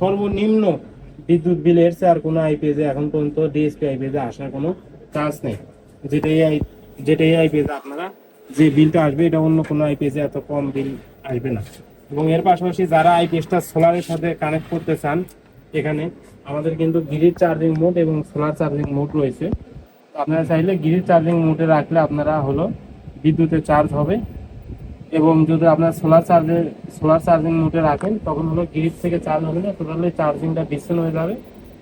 সর্বনিম্ন বিদ্যুৎ বিলের চেয়ে আর কোনো আইপিএসে এখন পর্যন্ত ডিএসপি আইপিএসে আসার কোনো চান্স নেই। যেটা এই আইপিএসে আপনারা যে বিলটা আসবে এটা অন্য কোনো আইপিএসে এত কম বিল আসবে না। এবং এর পাশাপাশি যারা আইপিএসটা সোলারের সাথে কানেক্ট করতে চান, এখানে আমাদের কিন্তু গ্রিড চার্জিং মোড এবং সোলার চার্জিং মোড রয়েছে। আপনারা চাইলে গ্রিড চার্জিং মোডে রাখলে আপনারা হলো বিদ্যুতে চার্জ হবে, এবং যদি আপনার সোলার চার্জিং মোডে রাখেন তখন হলো গ্রিড থেকে চার্জ হবে না, টোটালি চার্জিংটা বিচ্ছিন্ন হয়ে যাবে।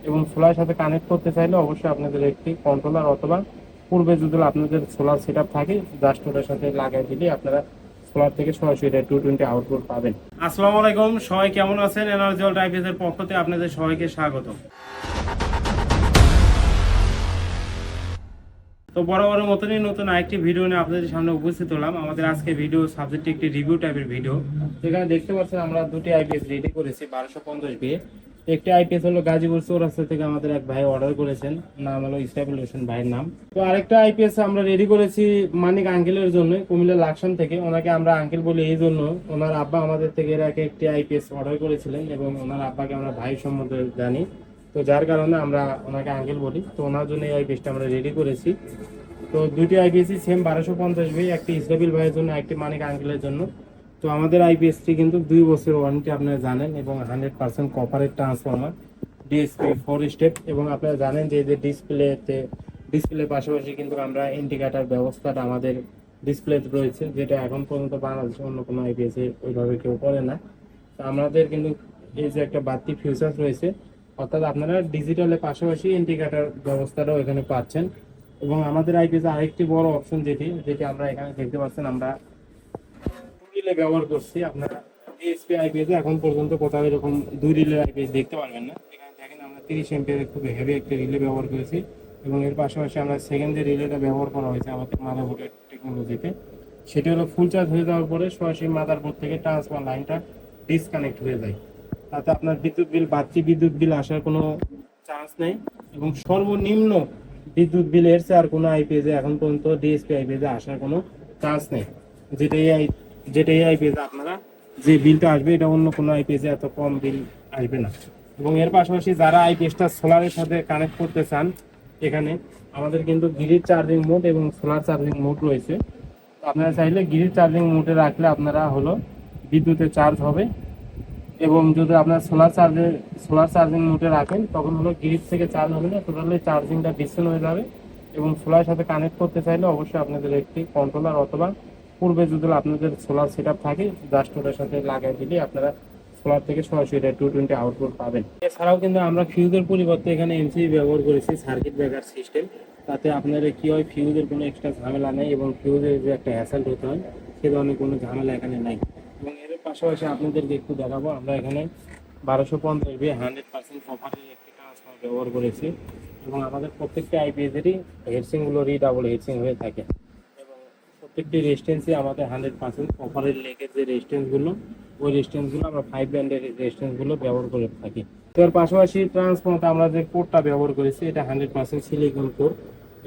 এবং সোলারের সাথে কানেক্ট করতে চাইলে অবশ্যই আপনাদের একটি কন্ট্রোলার অথবা পূর্বে যদি আপনাদের সোলার সেট আপ থাকে জাস্ট ওটার সাথে লাগাই দিলে আপনারা সোলার থেকে সরাসরি 220 আউটপুট পাবেন। আসসালামু আলাইকুম, সবাই কেমন আছেন? এনার্জি ওয়ার্ল্ড আইপিএস পক্ষ থেকে আপনাদের সবাইকে স্বাগত। তো বরাবরের মতনই নতুন আরেকটি ভিডিও নিয়ে আপনাদের সামনে উপস্থিত হলাম। আমাদের আজকে ভিডিও সাবজেক্ট একটি রিভিউ টাইপের ভিডিও। যেখানে দেখতে পাচ্ছেন আমরা দুটি আইপিএস রেডি করেছি 1250 বিয়ে। একটি আইপিএস হলো গাজীপুর চৌরাস্তা থেকে আমাদের এক ভাই অর্ডার করেছেন, নাম হলো ইস্টাবুল হোসেন ভাইয়ের নাম। তো আরেকটা আইপিএস আমরা রেডি করেছি মানিক আঙ্কেলের জন্য, কুমিল্লা লাকসাম থেকে। ওনাকে আমরা আঙ্কেল বলি এই জন্য, ওনার আব্বা আমাদের থেকে এর আগে একটি আইপিএস অর্ডার করেছিলেন এবং ওনার আব্বাকে আমরা ভাই সম্বন্ধে জানি, তো যার কারণে আমরা ওনাকে আঙ্কেল বলি। তো ওনার জন্য এই আইপিএসটা আমরা রেডি করেছি। তো দুটি আইপিএসই সেম 1250 বি, একটি ইসরাবিল ভাইয়ের জন্য, একটি মানিক আঙ্কেলের জন্য। তো আমাদের আইপিএসটি কিন্তু 2 বছর ওয়ারেন্টি আপনারা জানেন, এবং 100% কপারের ট্রান্সফরমার, ডিএসপি 4 স্টেপ। এবং আপনারা জানেন যে ডিসপ্লের পাশাপাশি কিন্তু আমরা ইন্ডিকেটর ব্যবস্থাটা আমাদের ডিসপ্লেতে রয়েছে, যেটা এখন পর্যন্ত বাংলাদেশে অন্য কোনো আইপিএসে ওইভাবে কেউ করে না। তো আমাদের কিন্তু এই যে একটা বাড়তি ফিউচার্স রয়েছে, অর্থাৎ আপনারা ডিজিটালের পাশাপাশি ইন্ডিকেটর ব্যবস্থাটাও এখানে পাচ্ছেন। এবং আমাদের আইপিএস আরেকটি বড় অপশন যেটি আমরা এখানে দেখতে পাচ্ছেন, আমরা রিলে ব্যবহার করছি। আপনারা ডিএসপি আইপিএস এখন পর্যন্ত কোথাও এরকম 2 রিলের আইপিএস দেখতে পারবেন না। এখানে দেখেন আমরা 30 এম্পিয়ারের খুব হেভি একটা রিলে ব্যবহার করেছি, এবং এর পাশাপাশি আমরা সেকেন্ড যে রিলেটা ব্যবহার করা হয়েছে আমাদের মাদারবোর্ডের টেকনোলজিতে, সেটা হলো ফুল চার্জ হয়ে যাওয়ার পরে সরাসরি মাদারবোর্ড থেকে ট্রান্সফার লাইনটা ডিসকানেক্ট হয়ে যায়। তাতে আপনার বাড়তি বিদ্যুৎ বিল আসার কোনো চান্স নেই। এবং সর্বনিম্ন বিদ্যুৎ বিলের চেয়ে আর কোনো আইপিএসে এখন পর্যন্ত ডিএসপি আইপিএসে আসার কোনো চান্স নেই। যেটা এই আইপিএসে আপনারা যে বিলটা আসবে এটা অন্য কোনো আইপিএসে এত কম বিল আসবে না। এবং এর পাশাপাশি যারা আইপিএসটা সোলারের সাথে কানেক্ট করতে চান, এখানে আমাদের কিন্তু গ্রিড চার্জিং মোড এবং সোলার চার্জিং মোড রয়েছে। আপনারা চাইলে গ্রিড চার্জিং মোডে রাখলে আপনারা হলো বিদ্যুতে চার্জ হবে, এবং যদি আপনার সোলার চার্জিং মোডে রাখেন তখন হলো গ্রিড থেকে চার্জ হবে না, টোটালি চার্জিংটা বিচ্ছিন্ন হয়ে যাবে। এবং সোলারের সাথে কানেক্ট করতে চাইলে অবশ্যই আপনাদের একটি কন্ট্রোলার অথবা পূর্বে যদি আপনাদের সোলার সেট আপ থাকে জাস্ট ওটার সাথে লাগাই দিলে আপনারা সোলার থেকে সরাসরি 220 আউটপুট পাবেন। এছাড়াও কিন্তু আমরা ফিউজের পরিবর্তে এখানে এমসিবি ব্যবহার করেছি, সার্কিট ব্রেকার সিস্টেম। তাতে আপনাদের কি হয়, ফিউজের কোনো এক্সট্রা ঝামেলা নেই, এবং ফিউজের যে একটা হ্যাসেল হতে হয় সে ধরনের কোনো ঝামেলা এখানে নাই। এবং এর পাশাপাশি আপনাদেরকে একটু দেখাবো, আমরা এখানে 1250 বি 100% কপারের একটি ট্রান্সফর্মার ব্যবহার করেছি। এবং আমাদের প্রত্যেকটি আইপিএসেরই হেডসিংগুলো ডাবল হেডসিং হয়ে থাকে, এবং প্রত্যেকটি রেজিস্ট্যান্সই আমাদের 100% কপারের লেগের যে রেজিস্ট্যান্সগুলো, ওই রেজিস্ট্যান্সগুলো আমরা 5 ব্যান্ডের রেজিস্ট্যান্সগুলো ব্যবহার করে থাকি। এর পাশাপাশি ট্রান্সফর্মারটা আমরা যে কোডটা ব্যবহার করেছি এটা 100% সিলিকন কোড।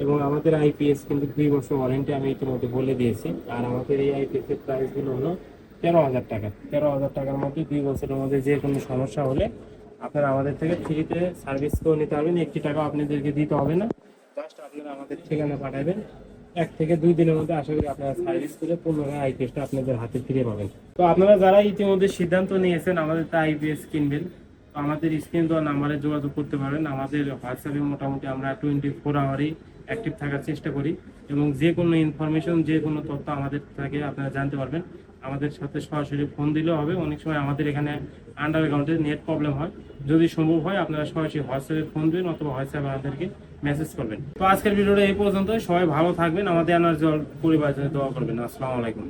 এবং আমাদের আইপিএস কিন্তু 2 বছর ওয়ারেন্টি আমি ইতিমধ্যে বলে দিয়েছি। আর আমাদের এই আইপিএস এর প্রাইসগুলো হলো 13,000 টাকা। 13,000 টাকার মধ্যে 2 বছরের মধ্যে যে কোনো সমস্যা হলে আপনারা আমাদের থেকে ফ্রিতে সার্ভিস করে নিতে পারবেন। 1 টাকাও আপনাদেরকে দিতে হবে না, জাস্ট আপনারা আমাদের ঠিকানা পাঠাবেন। 1 থেকে 2 দিনের মধ্যে আশা করি আপনারা সার্ভিস করে পুনরায় আইপিএসটা আপনাদের হাতে ফিরে পাবেন। তো আপনারা যারা ইতিমধ্যে সিদ্ধান্ত নিয়েছেন আমাদের তা আইপিএস কিনবেন, তো আমাদের স্ক্রিন দেওয়া নাম্বারে যোগাযোগ করতে পারেন। আমাদের হোয়াটসঅ্যাপে মোটামুটি আমরা 24 আওয়ারই অ্যাক্টিভ থাকার চেষ্টা করি, এবং যে কোনো ইনফরমেশন যে কোনো তথ্য আমাদের থেকে আপনারা জানতে পারবেন। আমাদের সাথে সরাসরি ফোন দিলেও হবে। অনেক সময় আমাদের এখানে আন্ডারগ্রাউন্ডে নেট প্রবলেম হয়, যদি সম্ভব হয় আপনারা সরাসরি হোয়াটসঅ্যাপে ফোন দেবেন অথবা হোয়াটসঅ্যাপে আমাদেরকে মেসেজ করবেন। তো আজকের ভিডিওটা এই পর্যন্ত। সবাই ভালো থাকবেন, আমাদের এনার্জি পরিবার জন্য দোয়া করবেন। আসসালামু আলাইকুম।